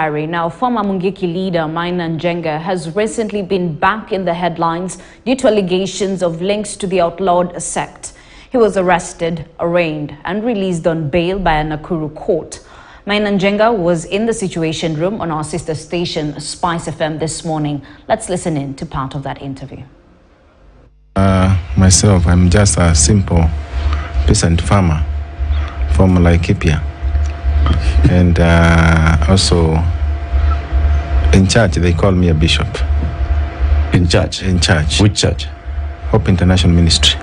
inquiry. Now, former Mungiki leader Maina Njenga has recently been back in the headlines due to allegations of links to the outlawed sect. He was arrested, arraigned and released on bail by a Nakuru court. Maina Njenga was in the Situation Room on our sister station Spice FM this morning. Let's listen in to part of that interview. Myself, I'm just a simple peasant farmer from Laikipia. And also in church, they call me a bishop. In church? In church. Which church? Hope International Ministry.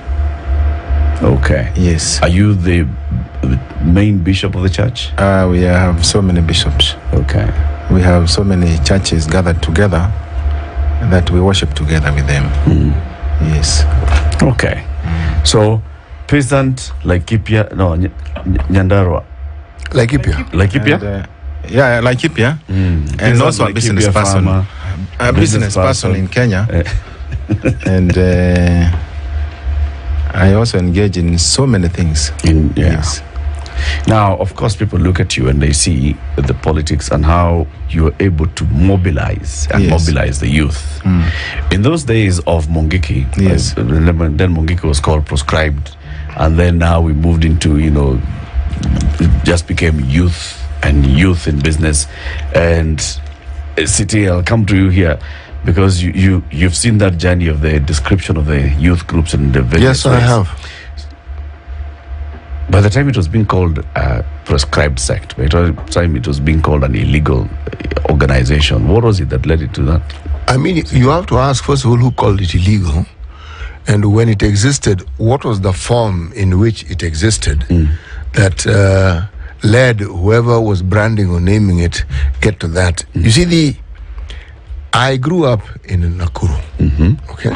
Okay. Yes. Are you the main bishop of the church? We have so many bishops. Okay. We have so many churches gathered together that we worship together with them. Yes. Okay. So, peasant, Laikipia, no, Nyandarua. Laikipia. Laikipia? And, yeah, Laikipia. And also a business person. Farmer, a business person in Kenya. And I also engage in so many things. Yes. Now, of course, people look at you and they see the politics and how you are able to mobilize and mobilize the youth. In those days of Mungiki, then Mungiki was called proscribed, and then now we moved into, it just became youth and youth in business. And City, I'll come to you here because you've seen that journey of the description of the youth groups and the various Yes, I have. By the time it was being called a prescribed sect, by the time it was being called an illegal organization, what was it that led it to that? I mean, you have to ask, first of all, who called it illegal? And when it existed, what was the form in which it existed that led whoever was branding or naming it get to that? You see, I grew up in Nakuru, okay?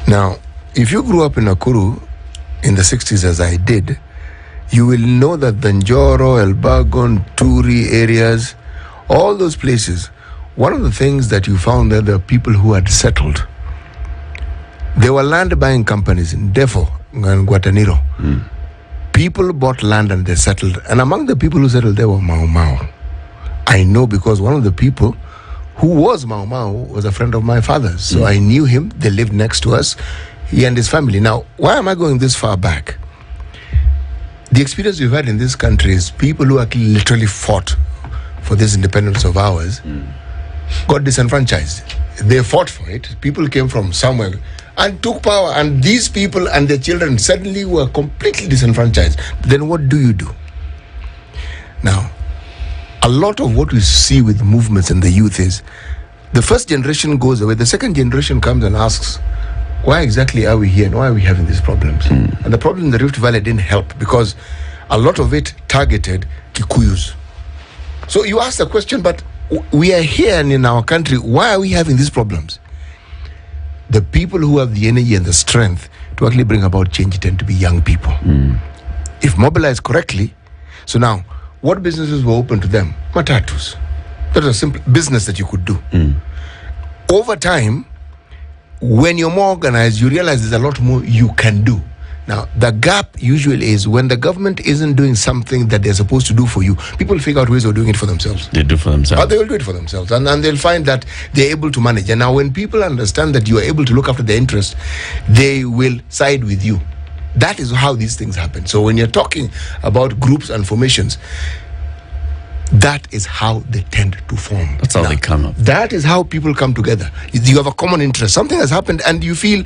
Now, if you grew up in Nakuru in the 60s as I did, you will know that the Njoro, Elbagon, Turi areas, all those places, one of the things that you found there, the people who had settled, they were land buying companies in Defo and Guataniro. People bought land and they settled. And among the people who settled, there were Mau Mau. I know because one of the people who was Mau Mau was a friend of my father's. So I knew him. They lived next to us, he and his family. Now, why am I going this far back? The experience we've had in this country is people who actually literally fought for this independence of ours got disenfranchised. They fought for it. People came from somewhere and took power, and these people and their children suddenly were completely disenfranchised. Then what do you do? Now, a lot of what we see with movements in the youth is the first generation goes away, the second generation comes and asks, why exactly are we here and why are we having these problems? And the problem in the Rift Valley didn't help because a lot of it targeted Kikuyus. So you ask the question, but we are here and in our country, why are we having these problems? The people who have the energy and the strength to actually bring about change tend to be young people. If mobilized correctly, so now, what businesses were open to them? Matatus. That was a simple business that you could do. Over time, when you're more organized, you realize there's a lot more you can do. Now, the gap usually is when the government isn't doing something that they're supposed to do for you, people figure out ways of doing it for themselves. They do for themselves. Or they will do it for themselves. And they'll find that they're able to manage. And now when people understand that you are able to look after their interests, they will side with you. That is how these things happen. So when you're talking about groups and formations, that is how they tend to form. That's how they come up. That is how people come together. You have a common interest. Something has happened and you feel,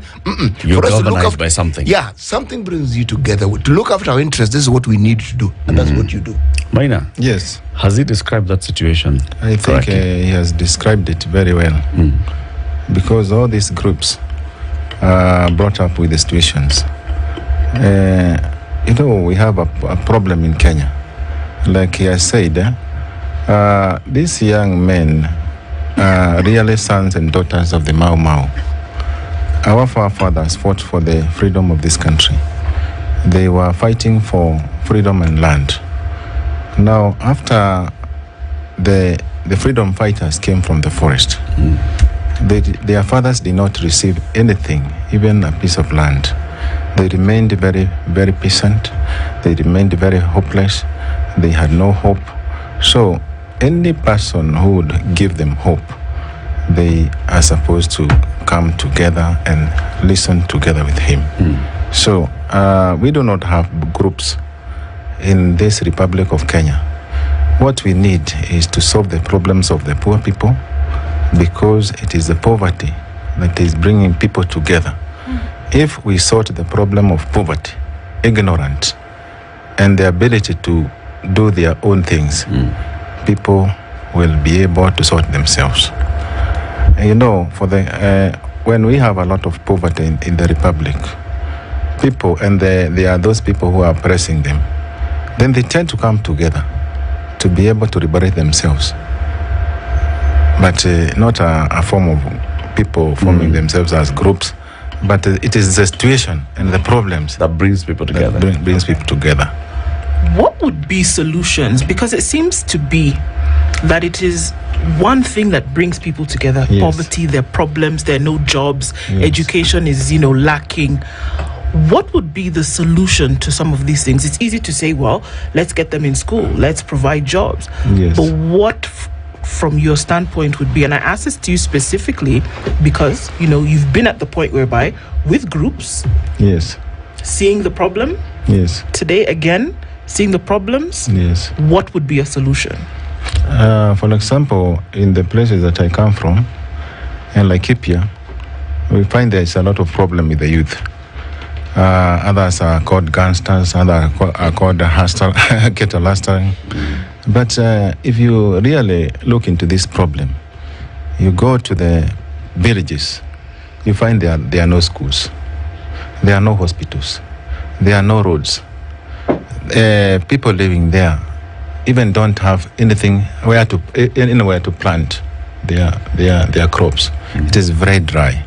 you're galvanized by something. Yeah, something brings you together. To look after our interests, this is what we need to do. And that's what you do. Maina? Yes. Has he described that situation? I think he has described it very well. Because all these groups are brought up with the situations. We have a problem in Kenya. Like he has said, these young men are really sons and daughters of the Mau Mau. Our forefathers fought for the freedom of this country. They were fighting for freedom and land. Now, after the freedom fighters came from the forest, their fathers did not receive anything, even a piece of land. They remained very, very peasant. They remained very hopeless. They had no hope. So any person who would give them hope, they are supposed to come together and listen together with him. So we do not have groups in this Republic of Kenya. What we need is to solve the problems of the poor people, because it is the poverty that is bringing people together. If we sort the problem of poverty, ignorance, and the ability to do their own things, people will be able to sort themselves. You know, for the when we have a lot of poverty in the Republic, people, and there are those people who are oppressing them, then they tend to come together to be able to liberate themselves. But not a form of people forming themselves as groups, but it is the situation and the problems that brings people together. Brings people together. What would be solutions? Because it seems to be that it is one thing that brings people together. Yes. Poverty, their problems, there are no jobs, Yes. education is, lacking. What would be the solution to some of these things? It's easy to say, well, let's get them in school, let's provide jobs. Yes. But what from your standpoint would be, and I ask this to you specifically because, you've been at the point whereby with groups, Yes. seeing the problem, Yes. today again, seeing the problems, Yes. what would be a solution? For example, in the places that I come from, in Laikipia, we find there's a lot of problem with the youth. Others are called gangsters, others are called kettle hustling. But if you really look into this problem, you go to the villages, you find there are no schools, there are no hospitals, there are no roads. People living there even don't have anything anywhere to plant their crops. It is very dry.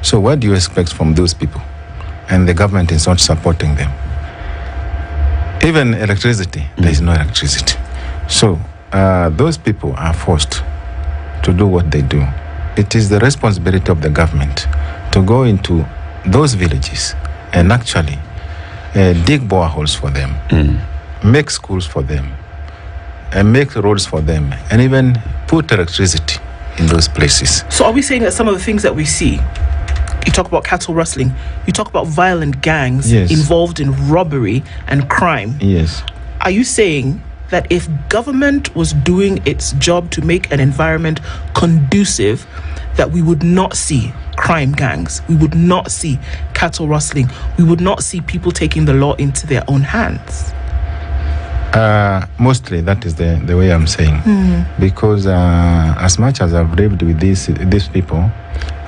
So what do you expect from those people? And the government is not supporting them. Even electricity, there is no electricity. So those people are forced to do what they do. It is the responsibility of the government to go into those villages and actually dig boreholes for them, make schools for them, and make roads for them, and even put electricity in those places. So are we saying that some of the things that we see, you talk about cattle rustling, you talk about violent gangs Yes. involved in robbery and crime. Yes. Are you saying that if government was doing its job to make an environment conducive, that we would not see crime gangs, we would not see cattle rustling, we would not see people taking the law into their own hands? Mostly that is the way I'm saying. Because as much as I've lived with these people,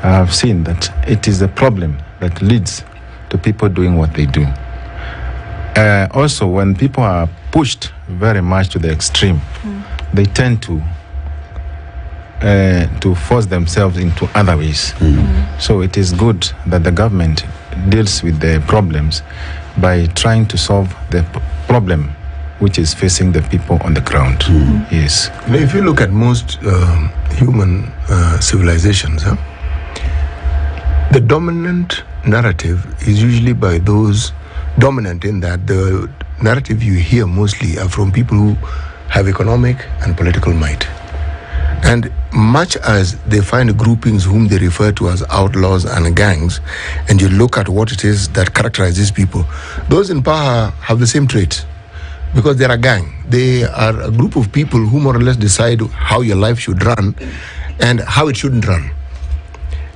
I have seen that it is a problem that leads to people doing what they do. Also, when people are pushed very much to the extreme, they tend to force themselves into other ways. So it is good that the government deals with the problems by trying to solve the problem which is facing the people on the ground. Yes. If you look at most human civilizations, the dominant narrative is usually by those dominant, in that the narrative you hear mostly are from people who have economic and political might. And much as they find groupings whom they refer to as outlaws and gangs, and you look at what it is that characterizes people, those in power have the same traits. Because they're a gang. They are a group of people who more or less decide how your life should run and how it shouldn't run.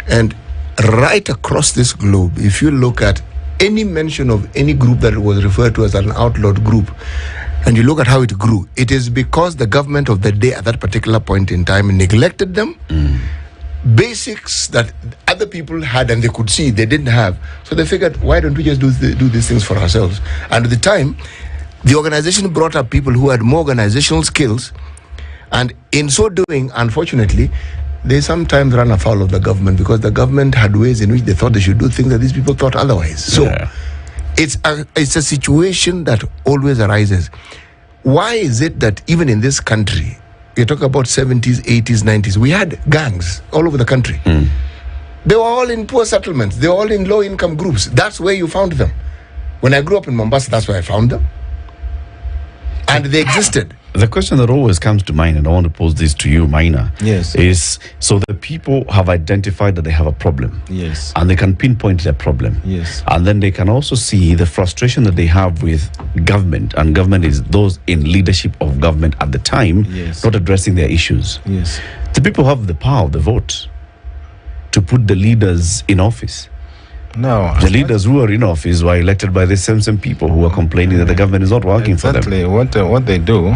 And right across this globe, if you look at any mention of any group that was referred to as an outlawed group, and you look at how it grew, it is because the government of the day at that particular point in time neglected them. Basics that other people had and they could see, they didn't have. So they figured, why don't we just do these things for ourselves? And at the time, the organization brought up people who had more organizational skills, and in so doing, unfortunately, they sometimes ran afoul of the government, because the government had ways in which they thought they should do things that these people thought otherwise. So it's a situation that always arises. Why is it that even in this country, you talk about 70s, 80s, 90s, we had gangs all over the country. They were all in poor settlements. They were all in low-income groups. That's where you found them. When I grew up in Mombasa, that's where I found them. And they existed. the question that always comes to mind, and I want to pose this to you, Maina, Yes. is so the people have identified that they have a problem. Yes. And they can pinpoint their problem. Yes. And then they can also see the frustration that they have with government, and government is those in leadership of government at the time, Yes. not addressing their issues. Yes. The people have the power of the vote to put the leaders in office. No. The leaders who are in office were elected by the same people who are complaining that the government is not working for them. Exactly. What they do,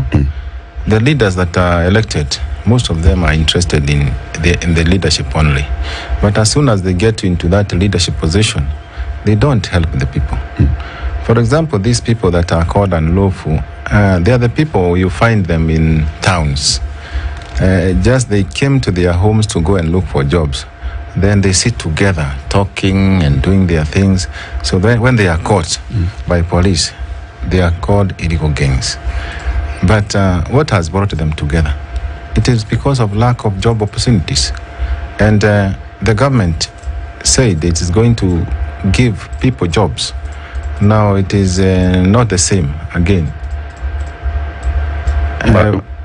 the leaders that are elected, most of them are interested in the leadership only. But as soon as they get into that leadership position, they don't help the people. For example, these people that are called unlawful, they are the people you find them in towns. Just they came to their homes to go and look for jobs. Then they sit together talking and doing their things. So then when they are caught by police, they are called illegal gangs. But what has brought them together? It is because of lack of job opportunities. And the government said it is going to give people jobs. Now it is not the same again.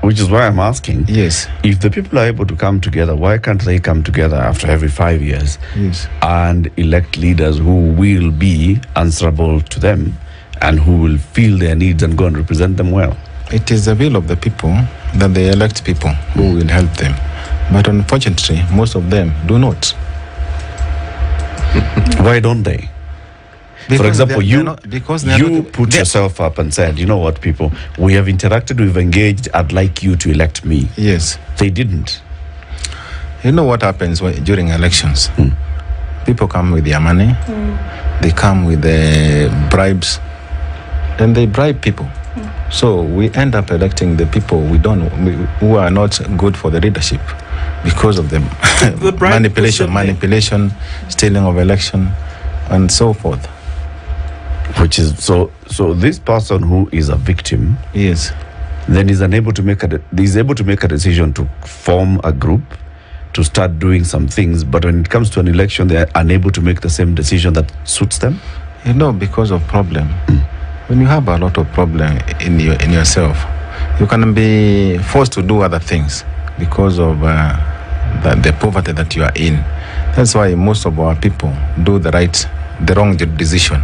Which is why I'm asking. Yes. If the people are able to come together, why can't they come together after every 5 years Yes. and elect leaders who will be answerable to them and who will feel their needs and go and represent them well? It is the will of the people that they elect people who will help them. But unfortunately, most of them do not. Why don't they? For example, you put yourself up and said, you know what, people, we have interacted, we've engaged, I'd like you to elect me. Yes. They didn't. You know what happens during elections? People come with their money, they come with bribes, then they bribe people. So we end up electing the people who are not good for the leadership because of the manipulation, stealing of election, and so forth. Which is so this person who is a victim, yes, then is able to make a decision to form a group to start doing some things, but when it comes to an election they are unable to make the same decision that suits them. You know, because of problem. When you have a lot of problem in yourself, you can be forced to do other things because of the poverty that you are in. That's why most of our people do the wrong decision.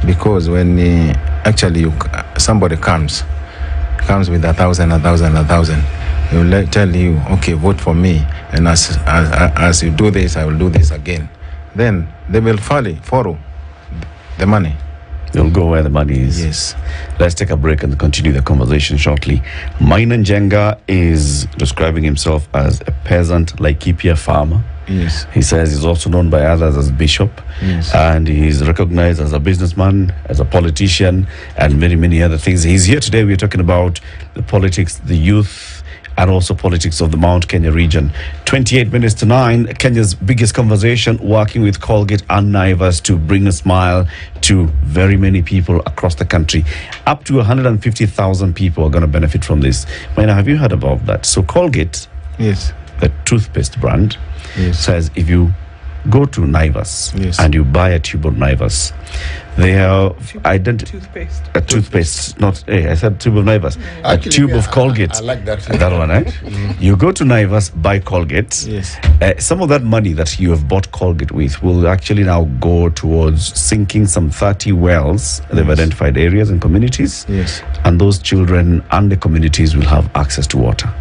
Because when actually somebody comes with 1,000, he will tell you, okay, vote for me, and as you do this, I will do this again. Then they will follow the money. They'll go where the money is. Yes. Let's take a break and continue the conversation shortly. Maina Njenga is describing himself as a peasant Laikipia farmer. Yes. He says he's also known by others as bishop. Yes. And he's recognized as a businessman, as a politician, and many, many other things. He's here today. We're talking about the politics, the youth, and also politics of the Mount Kenya region. 28 minutes to 9, Kenya's biggest conversation, working with Colgate and Naivas to bring a smile to very many people across the country. Up to 150,000 people are going to benefit from this. Maina, have you heard about that? So Colgate, yes, the toothpaste brand, yes, says if you go to Naivas, yes, and you buy a tube of Naivas, they are toothpaste. A toothpaste, not, I said tube of Naivas. Actually, a tube of Colgate. I like that. That one, eh? You go to Naivas, buy Colgate. yes. Some of that money that you have bought Colgate with will actually now go towards sinking some 30 wells. They've identified areas and communities. Yes. And those children and the communities will have access to water.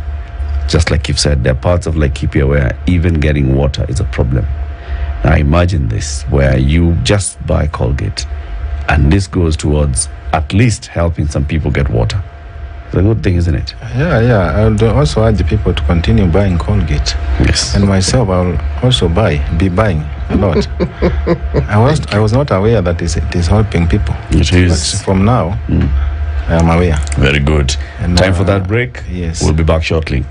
Just like you've said, there are parts of Laikipia where even getting water is a problem. Now imagine this, where you just buy Colgate, and this goes towards at least helping some people get water. It's a good thing, isn't it? Yeah. I would also urge the people to continue buying Colgate. Yes. And myself, I will also be buying a lot. I was not aware that it is helping people. It is. But from now, I am aware. Very good. And, Time for that break. Yes. We'll be back shortly.